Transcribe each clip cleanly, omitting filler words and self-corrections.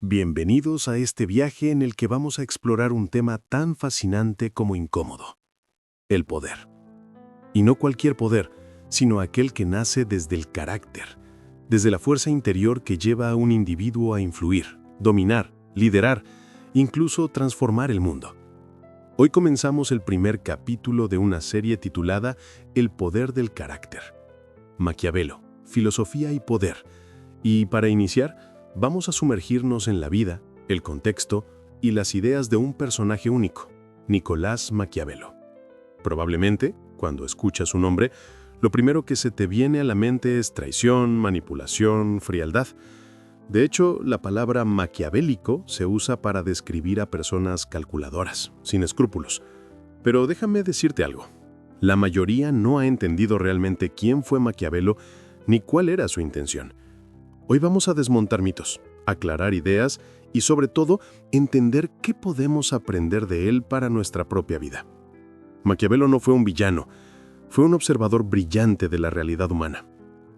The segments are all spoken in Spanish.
Bienvenidos a este viaje en el que vamos a explorar un tema tan fascinante como incómodo: el poder. Y no cualquier poder, sino aquel que nace desde el carácter, desde la fuerza interior que lleva a un individuo a influir, dominar, liderar, incluso transformar el mundo. Hoy comenzamos el primer capítulo de una serie titulada El poder del carácter. Maquiavelo, filosofía y poder. Y para iniciar, vamos a sumergirnos en la vida, el contexto y las ideas de un personaje único, Nicolás Maquiavelo. Probablemente, cuando escuchas su nombre, lo primero que se te viene a la mente es traición, manipulación, frialdad. De hecho, la palabra maquiavélico se usa para describir a personas calculadoras, sin escrúpulos. Pero déjame decirte algo. La mayoría no ha entendido realmente quién fue Maquiavelo ni cuál era su intención. Hoy vamos a desmontar mitos, aclarar ideas y, sobre todo, entender qué podemos aprender de él para nuestra propia vida. Maquiavelo no fue un villano, fue un observador brillante de la realidad humana.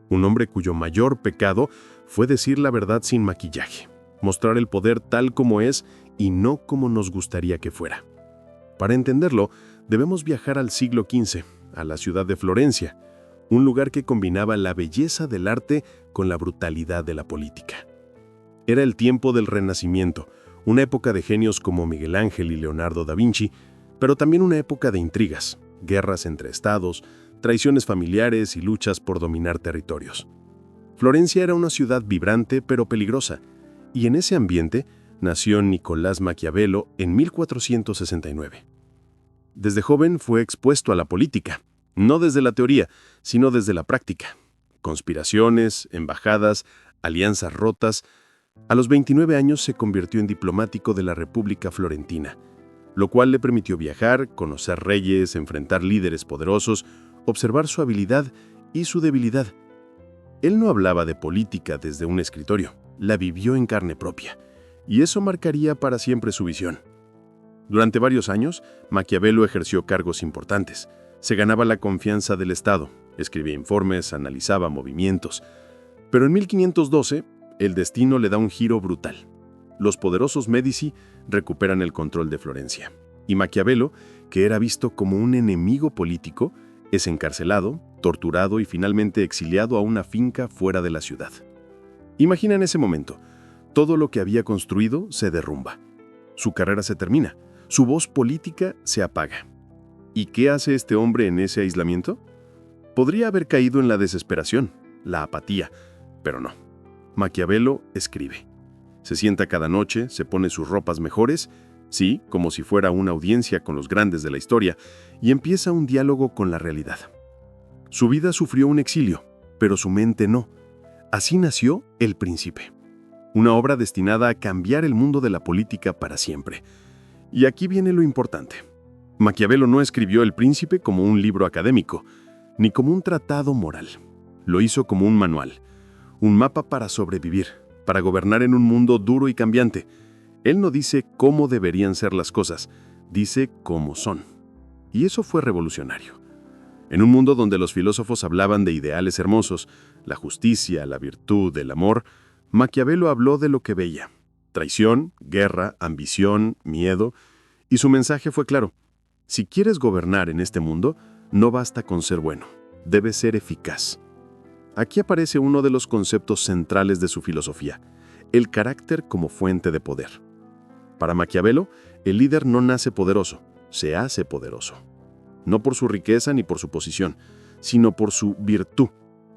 Un hombre cuyo mayor pecado fue decir la verdad sin maquillaje, mostrar el poder tal como es y no como nos gustaría que fuera. Para entenderlo, debemos viajar al siglo XV, a la ciudad de Florencia, un lugar que combinaba la belleza del arte con la brutalidad de la política. Era el tiempo del Renacimiento, una época de genios como Miguel Ángel y Leonardo da Vinci, pero también una época de intrigas, guerras entre estados, traiciones familiares y luchas por dominar territorios. Florencia era una ciudad vibrante pero peligrosa, y en ese ambiente nació Nicolás Maquiavelo en 1469. Desde joven fue expuesto a la política, no desde la teoría, sino desde la práctica. Conspiraciones, embajadas, alianzas rotas. A los 29 años se convirtió en diplomático de la República Florentina, lo cual le permitió viajar, conocer reyes, enfrentar líderes poderosos, observar su habilidad y su debilidad. Él no hablaba de política desde un escritorio, la vivió en carne propia, y eso marcaría para siempre su visión. Durante varios años, Maquiavelo ejerció cargos importantes. Se ganaba la confianza del Estado, escribía informes, analizaba movimientos. Pero en 1512, el destino le da un giro brutal. Los poderosos Médici recuperan el control de Florencia, y Maquiavelo, que era visto como un enemigo político, es encarcelado, torturado y finalmente exiliado a una finca fuera de la ciudad. Imagina en ese momento, todo lo que había construido se derrumba. Su carrera se termina, su voz política se apaga. ¿Y qué hace este hombre en ese aislamiento? Podría haber caído en la desesperación, la apatía, pero no. Maquiavelo escribe. Se sienta cada noche, se pone sus ropas mejores, sí, como si fuera una audiencia con los grandes de la historia, y empieza un diálogo con la realidad. Su vida sufrió un exilio, pero su mente no. Así nació El Príncipe, una obra destinada a cambiar el mundo de la política para siempre. Y aquí viene lo importante. Maquiavelo no escribió El Príncipe como un libro académico, ni como un tratado moral. Lo hizo como un manual, un mapa para sobrevivir, para gobernar en un mundo duro y cambiante. Él no dice cómo deberían ser las cosas, dice cómo son. Y eso fue revolucionario. En un mundo donde los filósofos hablaban de ideales hermosos, la justicia, la virtud, el amor, Maquiavelo habló de lo que veía: traición, guerra, ambición, miedo, y su mensaje fue claro. Si quieres gobernar en este mundo, no basta con ser bueno, debes ser eficaz. Aquí aparece uno de los conceptos centrales de su filosofía: el carácter como fuente de poder. Para Maquiavelo, el líder no nace poderoso, se hace poderoso. No por su riqueza ni por su posición, sino por su virtud,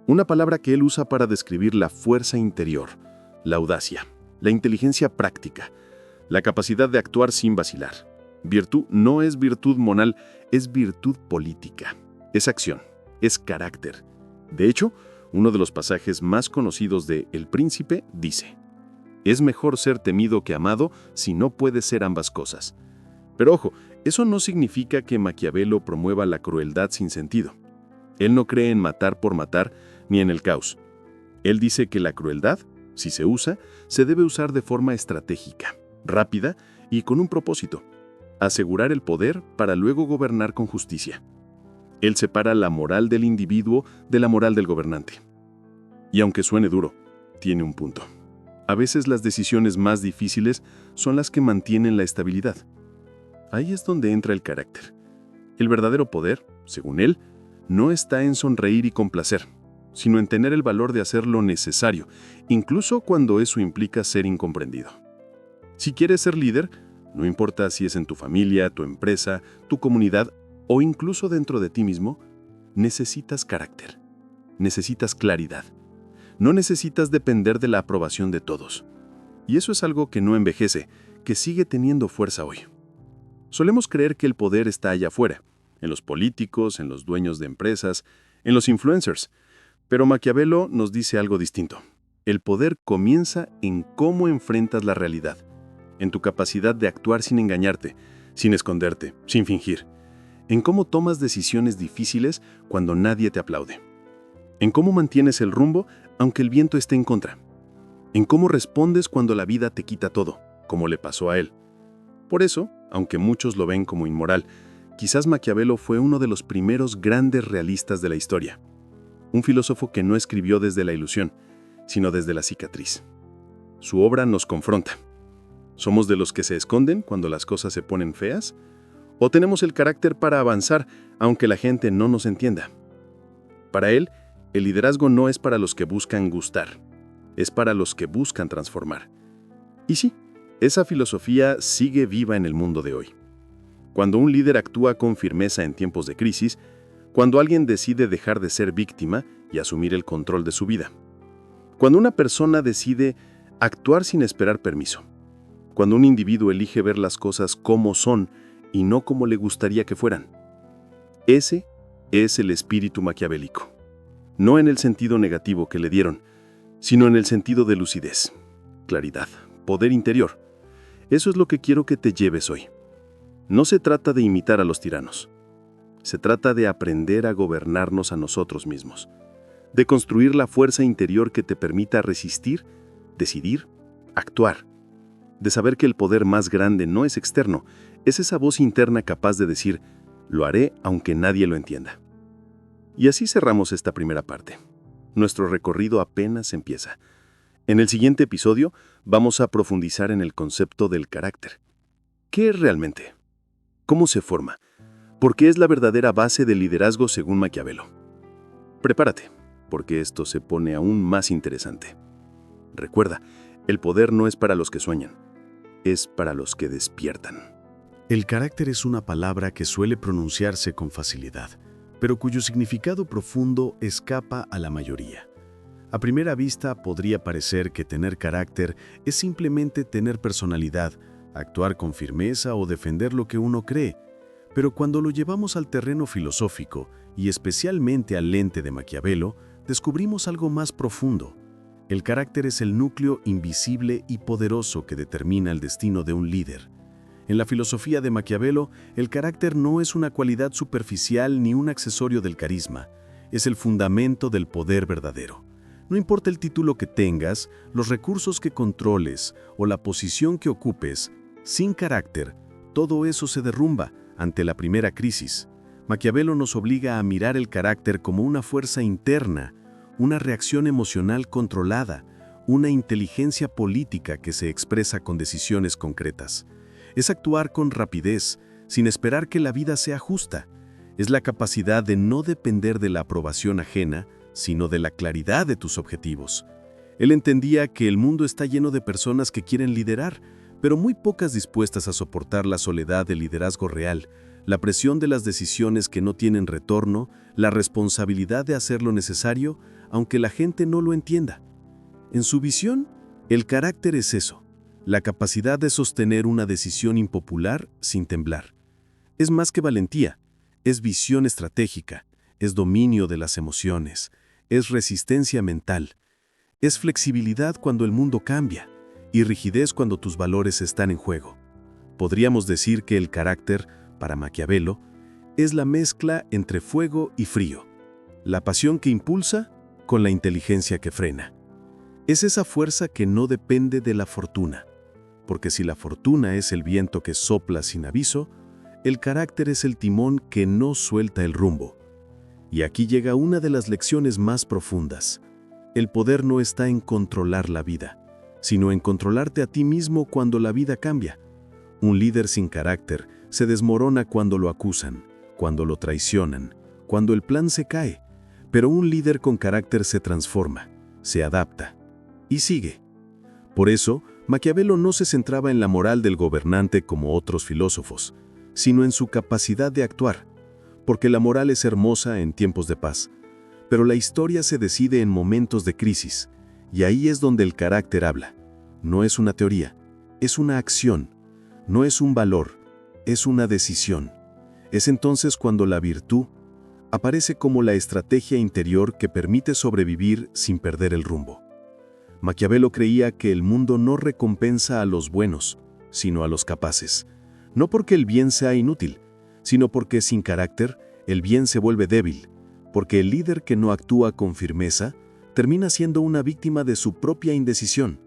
una palabra que él usa para describir la fuerza interior, la audacia, la inteligencia práctica, la capacidad de actuar sin vacilar. Virtud no es virtud moral, es virtud política, es acción, es carácter. De hecho, uno de los pasajes más conocidos de El Príncipe dice: es mejor ser temido que amado si no puede ser ambas cosas. Pero ojo, eso no significa que Maquiavelo promueva la crueldad sin sentido. Él no cree en matar por matar ni en el caos. Él dice que la crueldad, si se usa, se debe usar de forma estratégica, rápida y con un propósito: asegurar el poder para luego gobernar con justicia. Él separa la moral del individuo de la moral del gobernante. Y aunque suene duro, tiene un punto. A veces las decisiones más difíciles son las que mantienen la estabilidad. Ahí es donde entra el carácter. El verdadero poder, según él, no está en sonreír y complacer, sino en tener el valor de hacer lo necesario, incluso cuando eso implica ser incomprendido. Si quieres ser líder, no importa si es en tu familia, tu empresa, tu comunidad o incluso dentro de ti mismo, necesitas carácter, necesitas claridad. No necesitas depender de la aprobación de todos. Y eso es algo que no envejece, que sigue teniendo fuerza hoy. Solemos creer que el poder está allá afuera, en los políticos, en los dueños de empresas, en los influencers. Pero Maquiavelo nos dice algo distinto. El poder comienza en cómo enfrentas la realidad, en tu capacidad de actuar sin engañarte, sin esconderte, sin fingir, en cómo tomas decisiones difíciles cuando nadie te aplaude, en cómo mantienes el rumbo aunque el viento esté en contra, en cómo respondes cuando la vida te quita todo, como le pasó a él. Por eso, aunque muchos lo ven como inmoral, quizás Maquiavelo fue uno de los primeros grandes realistas de la historia. Un filósofo que no escribió desde la ilusión, sino desde la cicatriz. Su obra nos confronta. ¿Somos de los que se esconden cuando las cosas se ponen feas? ¿O tenemos el carácter para avanzar, aunque la gente no nos entienda? Para él, el liderazgo no es para los que buscan gustar, es para los que buscan transformar. Y sí, esa filosofía sigue viva en el mundo de hoy. Cuando un líder actúa con firmeza en tiempos de crisis, cuando alguien decide dejar de ser víctima y asumir el control de su vida. Cuando una persona decide actuar sin esperar permiso. Cuando un individuo elige ver las cosas como son y no como le gustaría que fueran. Ese es el espíritu maquiavélico. No en el sentido negativo que le dieron, sino en el sentido de lucidez, claridad, poder interior. Eso es lo que quiero que te lleves hoy. No se trata de imitar a los tiranos. Se trata de aprender a gobernarnos a nosotros mismos, de construir la fuerza interior que te permita resistir, decidir, actuar, de saber que el poder más grande no es externo, es esa voz interna capaz de decir, lo haré aunque nadie lo entienda. Y así cerramos esta primera parte. Nuestro recorrido apenas empieza. En el siguiente episodio vamos a profundizar en el concepto del carácter. ¿Qué es realmente? ¿Cómo se forma? ¿Por qué es la verdadera base del liderazgo según Maquiavelo? Prepárate, porque esto se pone aún más interesante. Recuerda, el poder no es para los que sueñan, es para los que despiertan. El carácter es una palabra que suele pronunciarse con facilidad, pero cuyo significado profundo escapa a la mayoría. A primera vista podría parecer que tener carácter es simplemente tener personalidad, actuar con firmeza o defender lo que uno cree, pero cuando lo llevamos al terreno filosófico y especialmente al lente de Maquiavelo, descubrimos algo más profundo. El carácter es el núcleo invisible y poderoso que determina el destino de un líder. En la filosofía de Maquiavelo, el carácter no es una cualidad superficial ni un accesorio del carisma, es el fundamento del poder verdadero. No importa el título que tengas, los recursos que controles o la posición que ocupes, sin carácter, todo eso se derrumba ante la primera crisis. Maquiavelo nos obliga a mirar el carácter como una fuerza interna, una reacción emocional controlada, una inteligencia política que se expresa con decisiones concretas. Es actuar con rapidez, sin esperar que la vida sea justa. Es la capacidad de no depender de la aprobación ajena, sino de la claridad de tus objetivos. Él entendía que el mundo está lleno de personas que quieren liderar, pero muy pocas dispuestas a soportar la soledad del liderazgo real, la presión de las decisiones que no tienen retorno, la responsabilidad de hacer lo necesario, aunque la gente no lo entienda. En su visión, el carácter es eso, la capacidad de sostener una decisión impopular sin temblar. Es más que valentía, es visión estratégica, es dominio de las emociones, es resistencia mental, es flexibilidad cuando el mundo cambia y rigidez cuando tus valores están en juego. Podríamos decir que el carácter, para Maquiavelo, es la mezcla entre fuego y frío, la pasión que impulsa con la inteligencia que frena. Es esa fuerza que no depende de la fortuna, porque si la fortuna es el viento que sopla sin aviso, el carácter es el timón que no suelta el rumbo. Y aquí llega una de las lecciones más profundas. El poder no está en controlar la vida, sino en controlarte a ti mismo cuando la vida cambia. Un líder sin carácter se desmorona cuando lo acusan, cuando lo traicionan, cuando el plan se cae, pero un líder con carácter se transforma, se adapta y sigue. Por eso, Maquiavelo no se centraba en la moral del gobernante como otros filósofos, sino en su capacidad de actuar, porque la moral es hermosa en tiempos de paz, pero la historia se decide en momentos de crisis, y ahí es donde el carácter habla. No es una teoría, es una acción, no es un valor, es una decisión. Es entonces cuando la virtud aparece como la estrategia interior que permite sobrevivir sin perder el rumbo. Maquiavelo creía que el mundo no recompensa a los buenos, sino a los capaces. No porque el bien sea inútil, sino porque sin carácter el bien se vuelve débil, porque el líder que no actúa con firmeza termina siendo una víctima de su propia indecisión.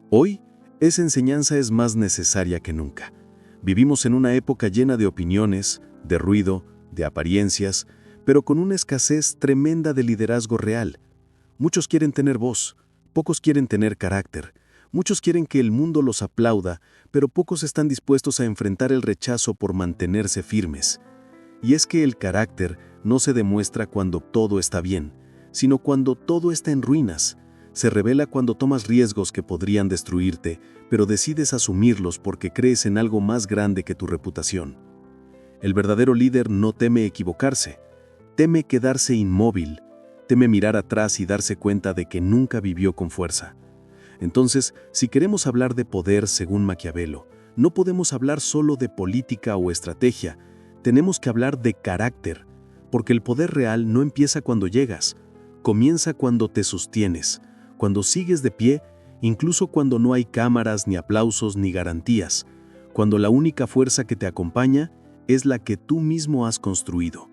Hoy, esa enseñanza es más necesaria que nunca. Vivimos en una época llena de opiniones, de ruido, de apariencias, pero con una escasez tremenda de liderazgo real. Muchos quieren tener voz, pocos quieren tener carácter. Muchos quieren que el mundo los aplauda, pero pocos están dispuestos a enfrentar el rechazo por mantenerse firmes. Y es que el carácter no se demuestra cuando todo está bien, sino cuando todo está en ruinas. Se revela cuando tomas riesgos que podrían destruirte, pero decides asumirlos porque crees en algo más grande que tu reputación. El verdadero líder no teme equivocarse, teme quedarse inmóvil, teme mirar atrás y darse cuenta de que nunca vivió con fuerza. Entonces, si queremos hablar de poder según Maquiavelo, no podemos hablar solo de política o estrategia, tenemos que hablar de carácter, porque el poder real no empieza cuando llegas, comienza cuando te sostienes, cuando sigues de pie, incluso cuando no hay cámaras, ni aplausos, ni garantías, cuando la única fuerza que te acompaña es la que tú mismo has construido.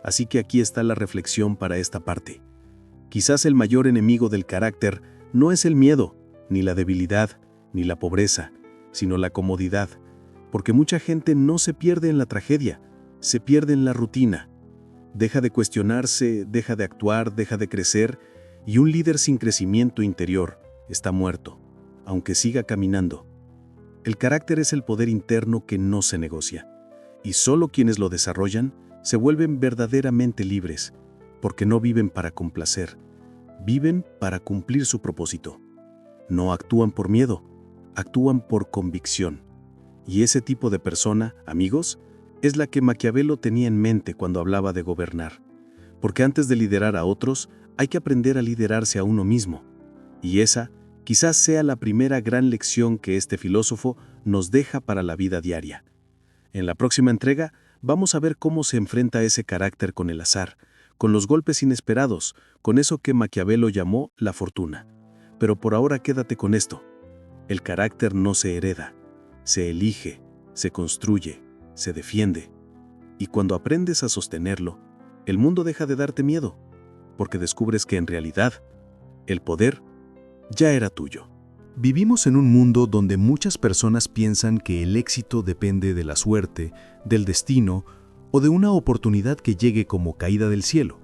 Así que aquí está la reflexión para esta parte. Quizás el mayor enemigo del carácter no es el miedo, ni la debilidad, ni la pobreza, sino la comodidad, porque mucha gente no se pierde en la tragedia, se pierde en la rutina. Deja de cuestionarse, deja de actuar, deja de crecer, y un líder sin crecimiento interior está muerto, aunque siga caminando. El carácter es el poder interno que no se negocia, y solo quienes lo desarrollan se vuelven verdaderamente libres, porque no viven para complacer, viven para cumplir su propósito. No actúan por miedo, actúan por convicción. Y ese tipo de persona, amigos, es la que Maquiavelo tenía en mente cuando hablaba de gobernar. Porque antes de liderar a otros, hay que aprender a liderarse a uno mismo. Y esa quizás sea la primera gran lección que este filósofo nos deja para la vida diaria. En la próxima entrega, vamos a ver cómo se enfrenta ese carácter con el azar, con los golpes inesperados, con eso que Maquiavelo llamó la fortuna. Pero por ahora quédate con esto. El carácter no se hereda, se elige, se construye, se defiende. Y cuando aprendes a sostenerlo, el mundo deja de darte miedo, porque descubres que en realidad, el poder ya era tuyo. Vivimos en un mundo donde muchas personas piensan que el éxito depende de la suerte, del destino o de una oportunidad que llegue como caída del cielo.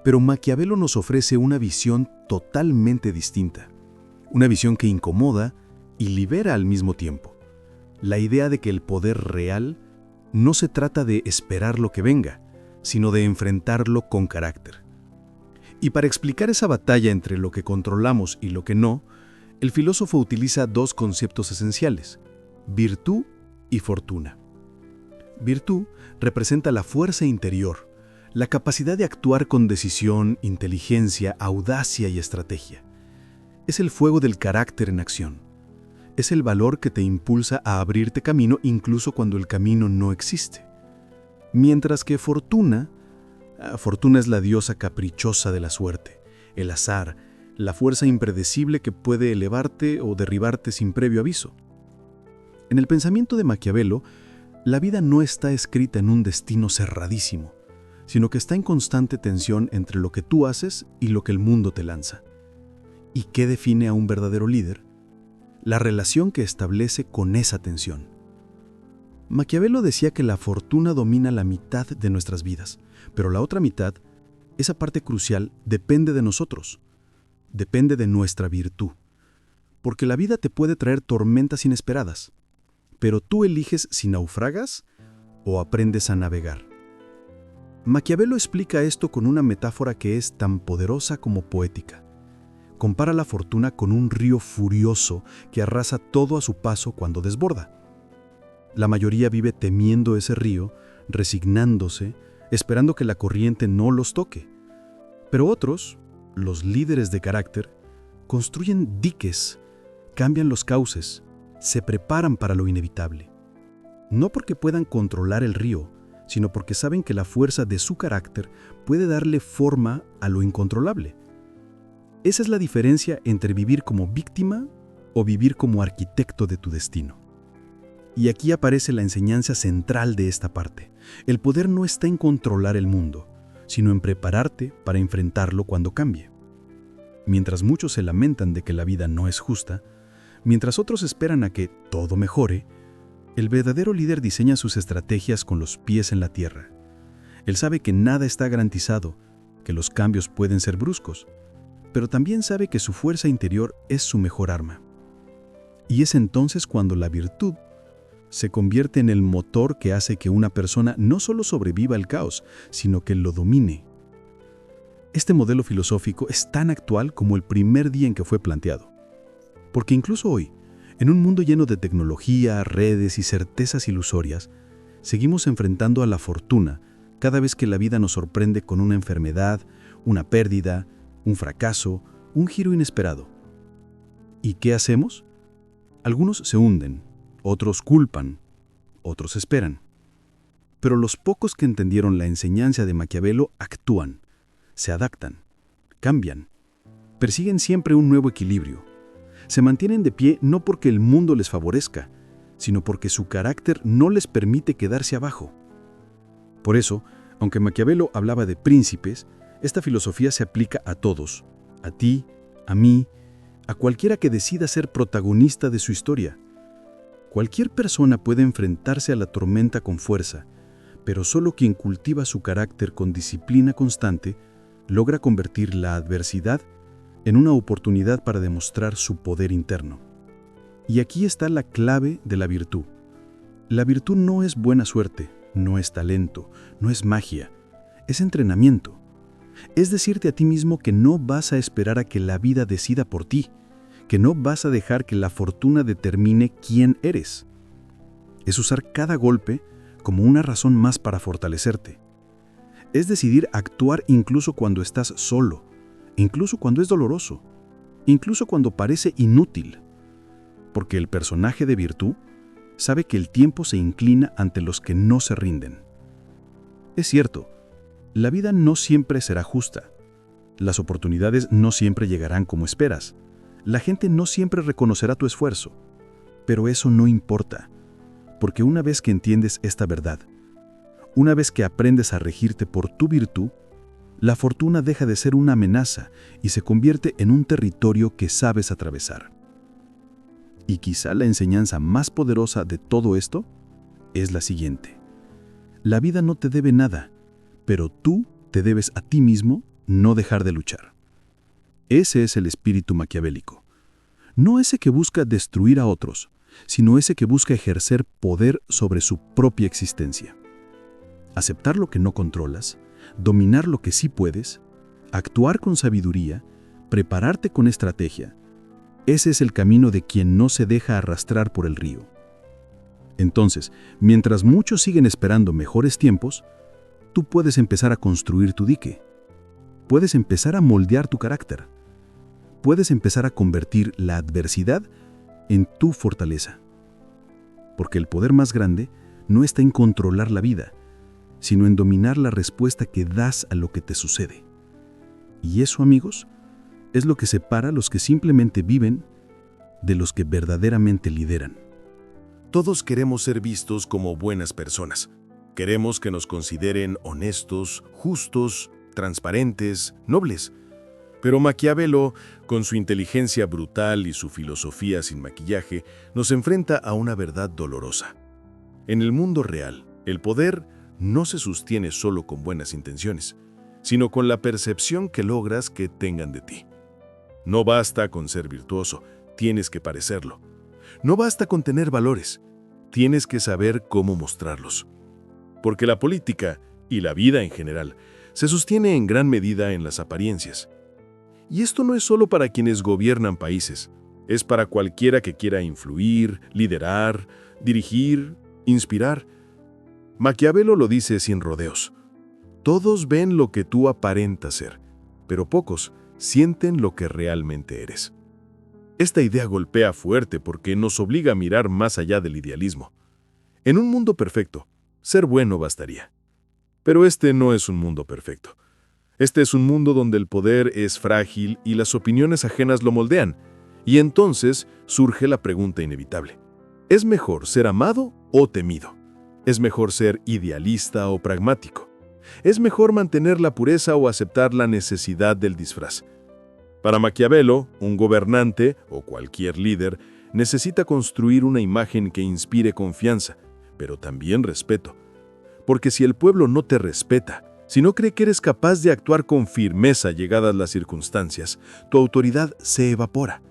Pero Maquiavelo nos ofrece una visión totalmente distinta. Una visión que incomoda y libera al mismo tiempo. La idea de que el poder real no se trata de esperar lo que venga, sino de enfrentarlo con carácter. Y para explicar esa batalla entre lo que controlamos y lo que no, el filósofo utiliza dos conceptos esenciales: virtud y fortuna. Virtud representa la fuerza interior, la capacidad de actuar con decisión, inteligencia, audacia y estrategia. Es el fuego del carácter en acción. Es el valor que te impulsa a abrirte camino incluso cuando el camino no existe. Mientras que fortuna es la diosa caprichosa de la suerte, el azar, la fuerza impredecible que puede elevarte o derribarte sin previo aviso. En el pensamiento de Maquiavelo, la vida no está escrita en un destino cerradísimo, sino que está en constante tensión entre lo que tú haces y lo que el mundo te lanza. ¿Y qué define a un verdadero líder? La relación que establece con esa tensión. Maquiavelo decía que la fortuna domina la mitad de nuestras vidas, pero la otra mitad, esa parte crucial, depende de nosotros, depende de nuestra virtud. porque la vida te puede traer tormentas inesperadas, pero tú eliges si naufragas o aprendes a navegar. Maquiavelo explica esto con una metáfora que es tan poderosa como poética. Compara la fortuna con un río furioso que arrasa todo a su paso cuando desborda. La mayoría vive temiendo ese río, resignándose, esperando que la corriente no los toque. Pero otros, los líderes de carácter, construyen diques, cambian los cauces, se preparan para lo inevitable. No porque puedan controlar el río, sino porque saben que la fuerza de su carácter puede darle forma a lo incontrolable. Esa es la diferencia entre vivir como víctima o vivir como arquitecto de tu destino. Y aquí aparece la enseñanza central de esta parte. El poder no está en controlar el mundo, sino en prepararte para enfrentarlo cuando cambie. Mientras muchos se lamentan de que la vida no es justa, mientras otros esperan a que todo mejore, el verdadero líder diseña sus estrategias con los pies en la tierra. Él sabe que nada está garantizado, que los cambios pueden ser bruscos, pero también sabe que su fuerza interior es su mejor arma. Y es entonces cuando la virtud se convierte en el motor que hace que una persona no solo sobreviva al caos, sino que lo domine. Este modelo filosófico es tan actual como el primer día en que fue planteado. Porque incluso hoy, en un mundo lleno de tecnología, redes y certezas ilusorias, seguimos enfrentando a la fortuna cada vez que la vida nos sorprende con una enfermedad, una pérdida, un fracaso, un giro inesperado. ¿Y qué hacemos? Algunos se hunden, otros culpan, otros esperan. Pero los pocos que entendieron la enseñanza de Maquiavelo actúan, se adaptan, cambian, persiguen siempre un nuevo equilibrio. Se mantienen de pie no porque el mundo les favorezca, sino porque su carácter no les permite quedarse abajo. Por eso, aunque Maquiavelo hablaba de príncipes, esta filosofía se aplica a todos, a ti, a mí, a cualquiera que decida ser protagonista de su historia. Cualquier persona puede enfrentarse a la tormenta con fuerza, pero solo quien cultiva su carácter con disciplina constante logra convertir la adversidad en una oportunidad para demostrar su poder interno. Y aquí está la clave de la virtud. La virtud no es buena suerte, no es talento, no es magia, es entrenamiento. Es decirte a ti mismo que no vas a esperar a que la vida decida por ti, que no vas a dejar que la fortuna determine quién eres. Es usar cada golpe como una razón más para fortalecerte. Es decidir actuar incluso cuando estás solo, incluso cuando es doloroso, incluso cuando parece inútil. Porque el personaje de virtud sabe que el tiempo se inclina ante los que no se rinden. Es cierto, la vida no siempre será justa. Las oportunidades no siempre llegarán como esperas. La gente no siempre reconocerá tu esfuerzo. Pero eso no importa, porque una vez que entiendes esta verdad, una vez que aprendes a regirte por tu virtud, la fortuna deja de ser una amenaza y se convierte en un territorio que sabes atravesar. Y quizá la enseñanza más poderosa de todo esto es la siguiente. La vida no te debe nada, pero tú te debes a ti mismo no dejar de luchar. Ese es el espíritu maquiavélico. No ese que busca destruir a otros, sino ese que busca ejercer poder sobre su propia existencia. Aceptar lo que no controlas, dominar lo que sí puedes, actuar con sabiduría, prepararte con estrategia. Ese es el camino de quien no se deja arrastrar por el río. Entonces, mientras muchos siguen esperando mejores tiempos, tú puedes empezar a construir tu dique. Puedes empezar a moldear tu carácter. Puedes empezar a convertir la adversidad en tu fortaleza. Porque el poder más grande no está en controlar la vida, sino en dominar la respuesta que das a lo que te sucede. Y eso, amigos, es lo que separa a los que simplemente viven de los que verdaderamente lideran. Todos queremos ser vistos como buenas personas. Queremos que nos consideren honestos, justos, transparentes, nobles. Pero Maquiavelo, con su inteligencia brutal y su filosofía sin maquillaje, nos enfrenta a una verdad dolorosa. En el mundo real, el poder no se sostiene solo con buenas intenciones, sino con la percepción que logras que tengan de ti. No basta con ser virtuoso, tienes que parecerlo. No basta con tener valores, tienes que saber cómo mostrarlos. Porque la política, y la vida en general, se sostiene en gran medida en las apariencias. Y esto no es solo para quienes gobiernan países, es para cualquiera que quiera influir, liderar, dirigir, inspirar. Maquiavelo lo dice sin rodeos. Todos ven lo que tú aparentas ser, pero pocos sienten lo que realmente eres. Esta idea golpea fuerte porque nos obliga a mirar más allá del idealismo. En un mundo perfecto, ser bueno bastaría. Pero este no es un mundo perfecto. Este es un mundo donde el poder es frágil y las opiniones ajenas lo moldean. Y entonces surge la pregunta inevitable. ¿Es mejor ser amado o temido? ¿Es mejor ser idealista o pragmático? ¿Es mejor mantener la pureza o aceptar la necesidad del disfraz? Para Maquiavelo, un gobernante o cualquier líder necesita construir una imagen que inspire confianza, pero también respeto. Porque si el pueblo no te respeta, si no cree que eres capaz de actuar con firmeza llegadas las circunstancias, tu autoridad se evapora.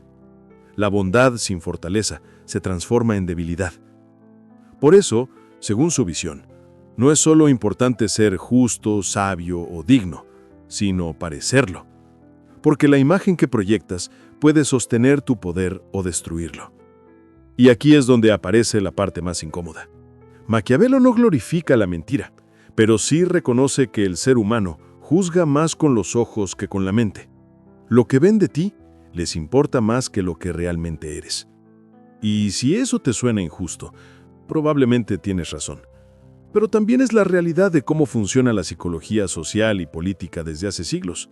La bondad sin fortaleza se transforma en debilidad. Por eso, según su visión, no es solo importante ser justo, sabio o digno, sino parecerlo. Porque la imagen que proyectas puede sostener tu poder o destruirlo. Y aquí es donde aparece la parte más incómoda. Maquiavelo no glorifica la mentira, pero sí reconoce que el ser humano juzga más con los ojos que con la mente. Lo que ven de ti les importa más que lo que realmente eres. Y si eso te suena injusto, probablemente tienes razón. Pero también es la realidad de cómo funciona la psicología social y política desde hace siglos.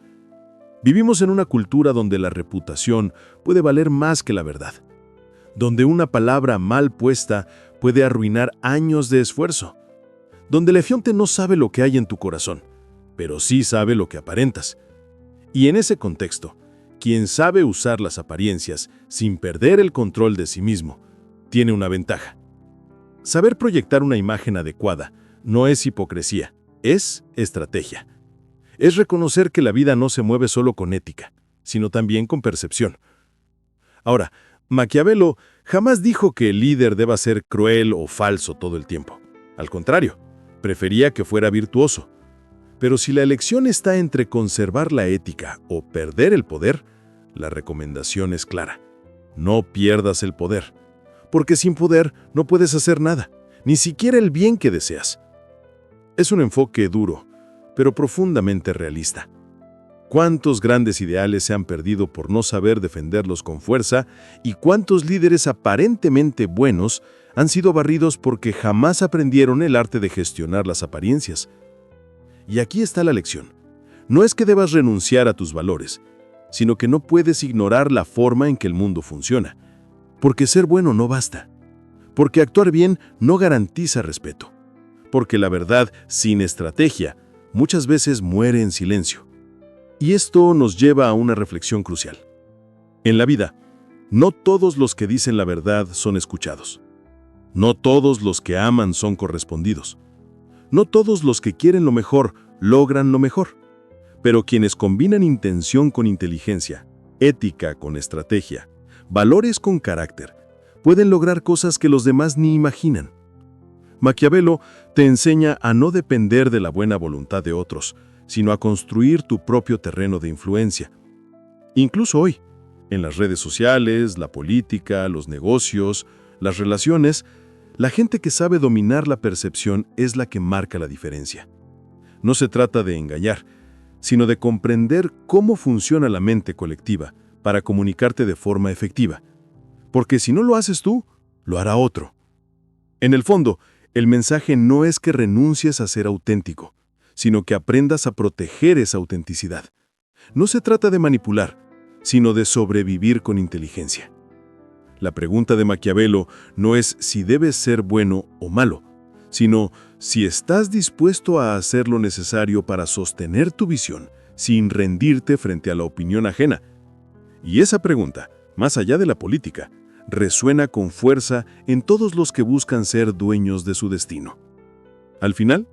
Vivimos en una cultura donde la reputación puede valer más que la verdad, donde una palabra mal puesta puede arruinar años de esfuerzo, donde la gente no sabe lo que hay en tu corazón, pero sí sabe lo que aparentas. Y en ese contexto, quien sabe usar las apariencias sin perder el control de sí mismo, tiene una ventaja. Saber proyectar una imagen adecuada no es hipocresía, es estrategia. Es reconocer que la vida no se mueve solo con ética, sino también con percepción. Ahora, Maquiavelo jamás dijo que el líder deba ser cruel o falso todo el tiempo. Al contrario, prefería que fuera virtuoso. Pero si la elección está entre conservar la ética o perder el poder, la recomendación es clara. No pierdas el poder, porque sin poder no puedes hacer nada, ni siquiera el bien que deseas. Es un enfoque duro, pero profundamente realista. ¿Cuántos grandes ideales se han perdido por no saber defenderlos con fuerza y cuántos líderes aparentemente buenos han sido barridos porque jamás aprendieron el arte de gestionar las apariencias? Y aquí está la lección. No es que debas renunciar a tus valores, sino que no puedes ignorar la forma en que el mundo funciona. Porque ser bueno no basta. Porque actuar bien no garantiza respeto. Porque la verdad sin estrategia muchas veces muere en silencio. Y esto nos lleva a una reflexión crucial. En la vida, no todos los que dicen la verdad son escuchados. No todos los que aman son correspondidos. No todos los que quieren lo mejor logran lo mejor. Pero quienes combinan intención con inteligencia, ética con estrategia, valores con carácter, pueden lograr cosas que los demás ni imaginan. Maquiavelo te enseña a no depender de la buena voluntad de otros, sino a construir tu propio terreno de influencia. Incluso hoy, en las redes sociales, la política, los negocios, las relaciones, la gente que sabe dominar la percepción es la que marca la diferencia. No se trata de engañar, sino de comprender cómo funciona la mente colectiva para comunicarte de forma efectiva. Porque si no lo haces tú, lo hará otro. En el fondo, el mensaje no es que renuncies a ser auténtico, sino que aprendas a proteger esa autenticidad. No se trata de manipular, sino de sobrevivir con inteligencia. La pregunta de Maquiavelo no es si debes ser bueno o malo, sino si estás dispuesto a hacer lo necesario para sostener tu visión sin rendirte frente a la opinión ajena. Y esa pregunta, más allá de la política, resuena con fuerza en todos los que buscan ser dueños de su destino. Al final,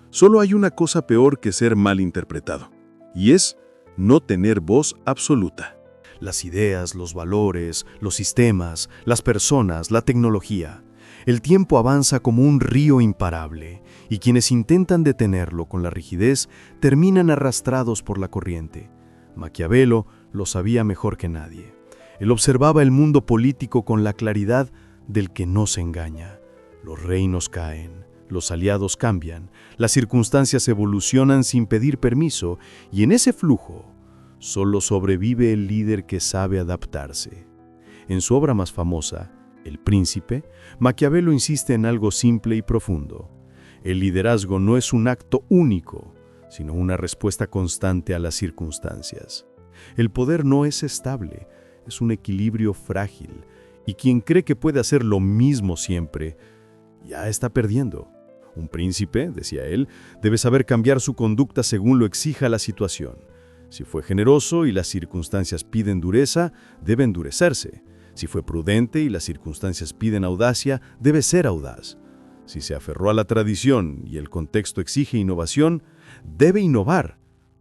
solo hay una cosa peor que ser mal interpretado, y es no tener voz absoluta. las ideas, los valores, los sistemas, las personas, la tecnología. El tiempo avanza como un río imparable, y quienes intentan detenerlo con la rigidez terminan arrastrados por la corriente. Maquiavelo lo sabía mejor que nadie. Él observaba el mundo político con la claridad del que no se engaña. Los reinos caen, los aliados cambian, las circunstancias evolucionan sin pedir permiso, y en ese flujo solo sobrevive el líder que sabe adaptarse. En su obra más famosa, El Príncipe, Maquiavelo insiste en algo simple y profundo. El liderazgo no es un acto único, sino una respuesta constante a las circunstancias. El poder no es estable, es un equilibrio frágil, y quien cree que puede hacer lo mismo siempre, ya está perdiendo. Un príncipe, decía él, debe saber cambiar su conducta según lo exija la situación. Si fue generoso y las circunstancias piden dureza, debe endurecerse. Si fue prudente y las circunstancias piden audacia, debe ser audaz. Si se aferró a la tradición y el contexto exige innovación, debe innovar,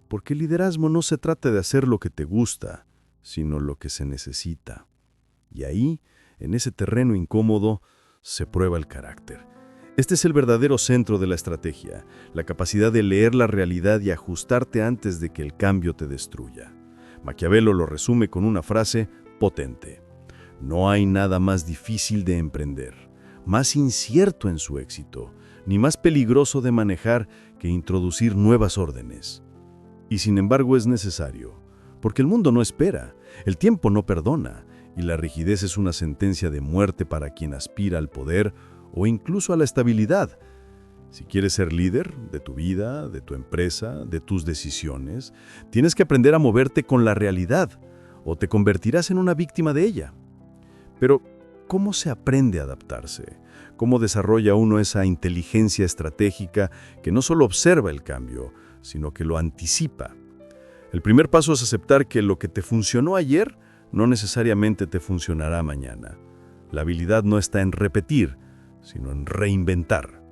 porque el liderazgo no se trata de hacer lo que te gusta, sino lo que se necesita. Y ahí, en ese terreno incómodo, se prueba el carácter. Este es el verdadero centro de la estrategia, la capacidad de leer la realidad y ajustarte antes de que el cambio te destruya. Maquiavelo lo resume con una frase potente: no hay nada más difícil de emprender, más incierto en su éxito, ni más peligroso de manejar que introducir nuevas órdenes. Y sin embargo es necesario, porque el mundo no espera, el tiempo no perdona, y la rigidez es una sentencia de muerte para quien aspira al poder o incluso a la estabilidad. Si quieres ser líder de tu vida, de tu empresa, de tus decisiones, tienes que aprender a moverte con la realidad, o te convertirás en una víctima de ella. Pero, ¿cómo se aprende a adaptarse? ¿Cómo desarrolla uno esa inteligencia estratégica que no solo observa el cambio, sino que lo anticipa? El primer paso es aceptar que lo que te funcionó ayer no necesariamente te funcionará mañana. La habilidad no está en repetir, sino en reinventar.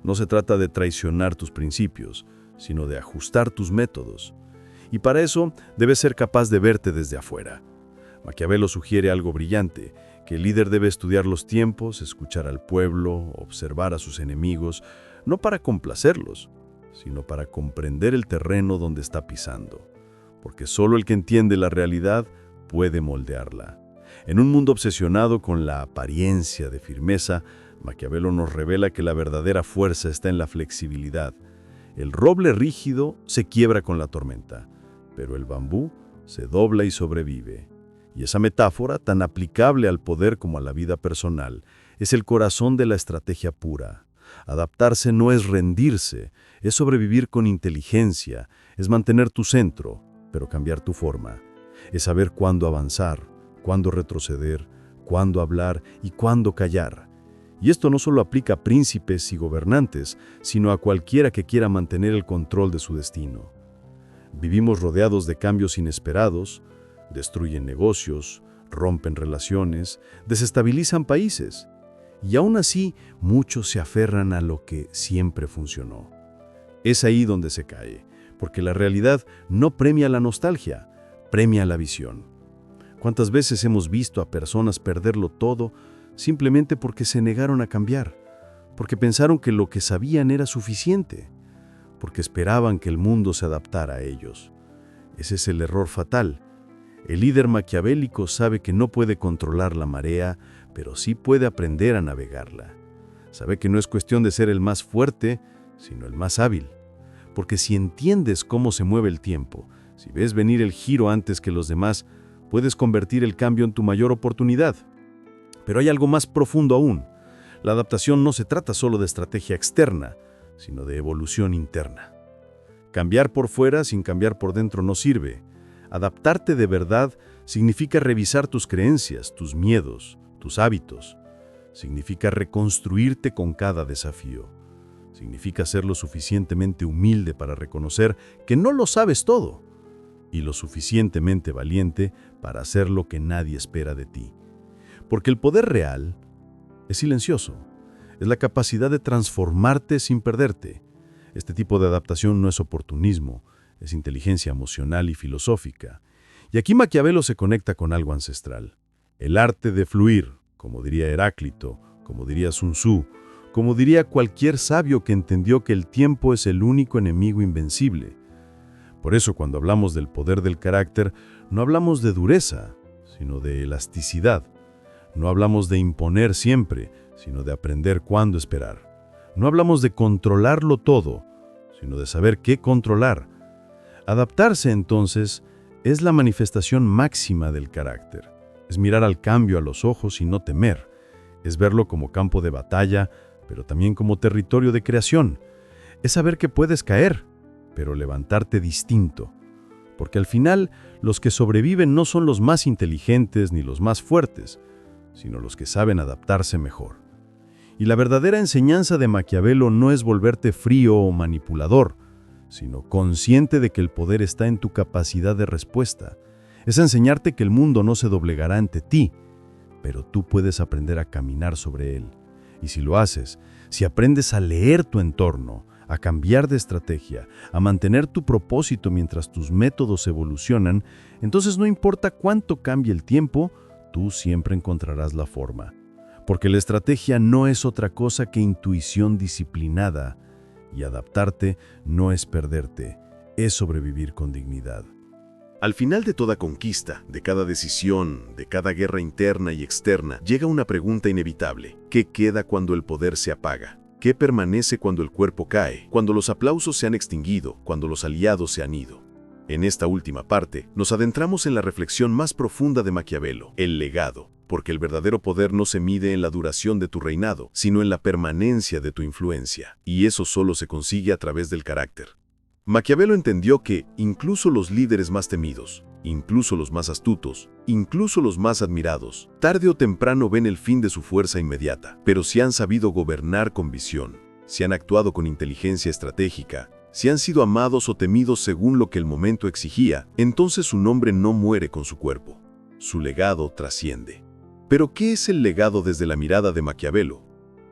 No se trata de traicionar tus principios, sino de ajustar tus métodos. Y para eso debes ser capaz de verte desde afuera. Maquiavelo sugiere algo brillante, que el líder debe estudiar los tiempos, escuchar al pueblo, observar a sus enemigos, no para complacerlos, sino para comprender el terreno donde está pisando. Porque solo el que entiende la realidad puede moldearla. En un mundo obsesionado con la apariencia de firmeza, Maquiavelo nos revela que la verdadera fuerza está en la flexibilidad. El roble rígido se quiebra con la tormenta, pero el bambú se dobla y sobrevive. Y esa metáfora, tan aplicable al poder como a la vida personal, es el corazón de la estrategia pura. Adaptarse no es rendirse, es sobrevivir con inteligencia, es mantener tu centro, pero cambiar tu forma. Es saber cuándo avanzar, cuándo retroceder, cuándo hablar y cuándo callar. Y esto no solo aplica a príncipes y gobernantes, sino a cualquiera que quiera mantener el control de su destino. Vivimos rodeados de cambios inesperados, destruyen negocios, rompen relaciones, desestabilizan países. Y aún así, muchos se aferran a lo que siempre funcionó. Es ahí donde se cae, porque la realidad no premia la nostalgia, premia la visión. ¿Cuántas veces hemos visto a personas perderlo todo simplemente porque se negaron a cambiar, porque pensaron que lo que sabían era suficiente, porque esperaban que el mundo se adaptara a ellos? Ese es el error fatal. El líder maquiavélico sabe que no puede controlar la marea, pero sí puede aprender a navegarla. Sabe que no es cuestión de ser el más fuerte, sino el más hábil. Porque si entiendes cómo se mueve el tiempo, si ves venir el giro antes que los demás, puedes convertir el cambio en tu mayor oportunidad. Pero hay algo más profundo aún. La adaptación no se trata solo de estrategia externa, sino de evolución interna. Cambiar por fuera sin cambiar por dentro no sirve. Adaptarte de verdad significa revisar tus creencias, tus miedos, tus hábitos. Significa reconstruirte con cada desafío. Significa ser lo suficientemente humilde para reconocer que no lo sabes todo y lo suficientemente valiente para hacer lo que nadie espera de ti. Porque el poder real es silencioso, es la capacidad de transformarte sin perderte. Este tipo de adaptación no es oportunismo, es inteligencia emocional y filosófica. Y aquí Maquiavelo se conecta con algo ancestral. El arte de fluir, como diría Heráclito, como diría Sun Tzu, como diría cualquier sabio que entendió que el tiempo es el único enemigo invencible. Por eso cuando hablamos del poder del carácter, no hablamos de dureza, sino de elasticidad. No hablamos de imponer siempre, sino de aprender cuándo esperar. No hablamos de controlarlo todo, sino de saber qué controlar. Adaptarse, entonces, es la manifestación máxima del carácter. Es mirar al cambio a los ojos y no temer. Es verlo como campo de batalla, pero también como territorio de creación. Es saber que puedes caer, pero levantarte distinto. Porque al final, los que sobreviven no son los más inteligentes ni los más fuertes, sino los que saben adaptarse mejor. Y la verdadera enseñanza de Maquiavelo no es volverte frío o manipulador, sino consciente de que el poder está en tu capacidad de respuesta. Es enseñarte que el mundo no se doblegará ante ti, pero tú puedes aprender a caminar sobre él. Y si lo haces, si aprendes a leer tu entorno, a cambiar de estrategia, a mantener tu propósito mientras tus métodos evolucionan, entonces no importa cuánto cambie el tiempo, tú siempre encontrarás la forma. Porque la estrategia no es otra cosa que intuición disciplinada, y adaptarte no es perderte, es sobrevivir con dignidad. Al final de toda conquista, de cada decisión, de cada guerra interna y externa, llega una pregunta inevitable. ¿Qué queda cuando el poder se apaga? ¿Qué permanece cuando el cuerpo cae? Cuando los aplausos se han extinguido, cuando los aliados se han ido. En esta última parte, nos adentramos en la reflexión más profunda de Maquiavelo, el legado, porque el verdadero poder no se mide en la duración de tu reinado, sino en la permanencia de tu influencia, y eso solo se consigue a través del carácter. Maquiavelo entendió que incluso los líderes más temidos, incluso los más astutos, incluso los más admirados, tarde o temprano ven el fin de su fuerza inmediata, pero si han sabido gobernar con visión, si han actuado con inteligencia estratégica, si han sido amados o temidos según lo que el momento exigía, entonces su nombre no muere con su cuerpo. Su legado trasciende. Pero ¿qué es el legado desde la mirada de Maquiavelo?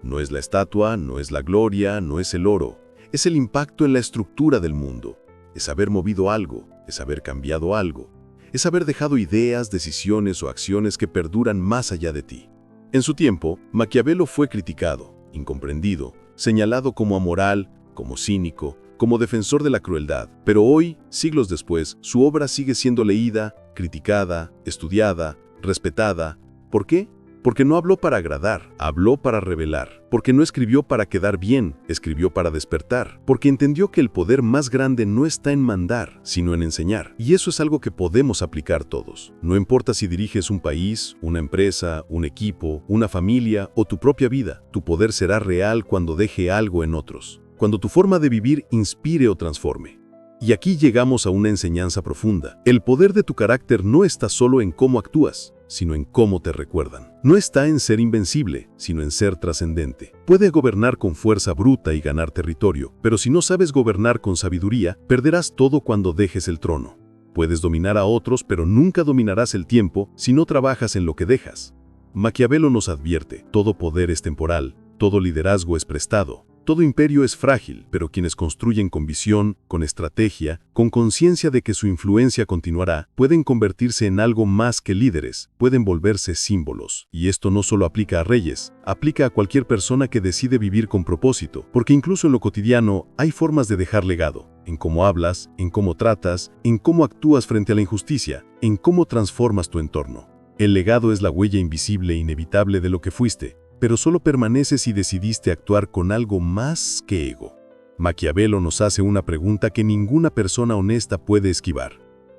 No es la estatua, no es la gloria, no es el oro. Es el impacto en la estructura del mundo. Es haber movido algo, es haber cambiado algo. Es haber dejado ideas, decisiones o acciones que perduran más allá de ti. En su tiempo, Maquiavelo fue criticado, incomprendido, señalado como amoral, como cínico, como defensor de la crueldad. Pero hoy, siglos después, su obra sigue siendo leída, criticada, estudiada, respetada. ¿Por qué? Porque no habló para agradar, habló para revelar. Porque no escribió para quedar bien, escribió para despertar. Porque entendió que el poder más grande no está en mandar, sino en enseñar. Y eso es algo que podemos aplicar todos. No importa si diriges un país, una empresa, un equipo, una familia o tu propia vida, tu poder será real cuando deje algo en otros. Cuando tu forma de vivir inspire o transforme. Y aquí llegamos a una enseñanza profunda. El poder de tu carácter no está solo en cómo actúas, sino en cómo te recuerdan. No está en ser invencible, sino en ser trascendente. Puedes gobernar con fuerza bruta y ganar territorio, pero si no sabes gobernar con sabiduría, perderás todo cuando dejes el trono. Puedes dominar a otros, pero nunca dominarás el tiempo si no trabajas en lo que dejas. Maquiavelo nos advierte, todo poder es temporal, todo liderazgo es prestado. Todo imperio es frágil, pero quienes construyen con visión, con estrategia, con conciencia de que su influencia continuará, pueden convertirse en algo más que líderes, pueden volverse símbolos. Y esto no solo aplica a reyes, aplica a cualquier persona que decide vivir con propósito, porque incluso en lo cotidiano hay formas de dejar legado, en cómo hablas, en cómo tratas, en cómo actúas frente a la injusticia, en cómo transformas tu entorno. El legado es la huella invisible e inevitable de lo que fuiste, pero solo permanece si decidiste actuar con algo más que ego. Maquiavelo nos hace una pregunta que ninguna persona honesta puede esquivar.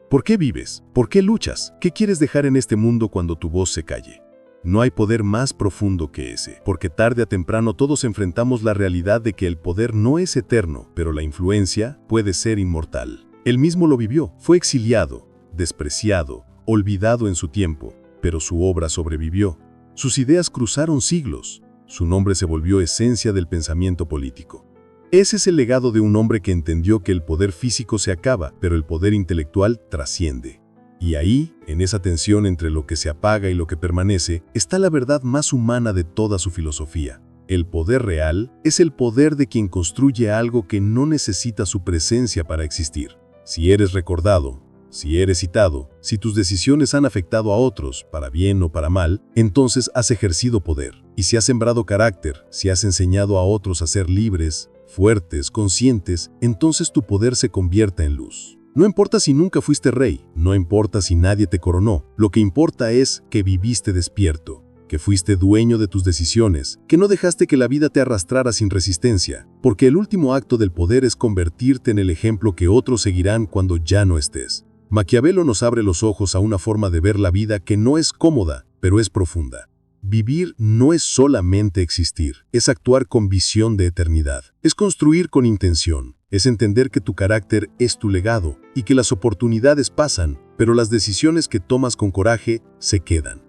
¿Por qué vives? ¿Por qué luchas? ¿Qué quieres dejar en este mundo cuando tu voz se calle? No hay poder más profundo que ese, porque tarde o temprano todos enfrentamos la realidad de que el poder no es eterno, pero la influencia puede ser inmortal. Él mismo lo vivió, fue exiliado, despreciado, olvidado en su tiempo, pero su obra sobrevivió. Sus ideas cruzaron siglos, su nombre se volvió esencia del pensamiento político. Ese es el legado de un hombre que entendió que el poder físico se acaba, pero el poder intelectual trasciende. Y ahí, en esa tensión entre lo que se apaga y lo que permanece, está la verdad más humana de toda su filosofía. El poder real es el poder de quien construye algo que no necesita su presencia para existir. Si eres recordado, si eres citado, si tus decisiones han afectado a otros, para bien o para mal, entonces has ejercido poder. Y si has sembrado carácter, si has enseñado a otros a ser libres, fuertes, conscientes, entonces tu poder se convierte en luz. No importa si nunca fuiste rey, no importa si nadie te coronó, lo que importa es que viviste despierto, que fuiste dueño de tus decisiones, que no dejaste que la vida te arrastrara sin resistencia, porque el último acto del poder es convertirte en el ejemplo que otros seguirán cuando ya no estés. Maquiavelo nos abre los ojos a una forma de ver la vida que no es cómoda, pero es profunda. Vivir no es solamente existir, es actuar con visión de eternidad, es construir con intención, es entender que tu carácter es tu legado y que las oportunidades pasan, pero las decisiones que tomas con coraje se quedan.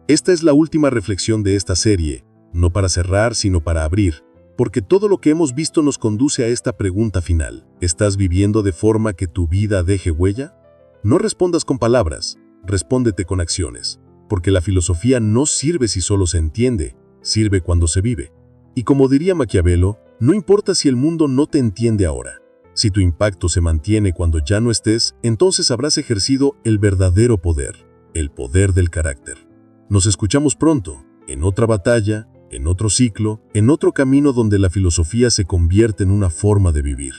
Esta es la última reflexión de esta serie, no para cerrar, sino para abrir, porque todo lo que hemos visto nos conduce a esta pregunta final. ¿Estás viviendo de forma que tu vida deje huella? No respondas con palabras, respóndete con acciones, porque la filosofía no sirve si solo se entiende, sirve cuando se vive. Y como diría Maquiavelo, no importa si el mundo no te entiende ahora. Si tu impacto se mantiene cuando ya no estés, entonces habrás ejercido el verdadero poder, el poder del carácter. Nos escuchamos pronto, en otra batalla, en otro ciclo, en otro camino donde la filosofía se convierte en una forma de vivir.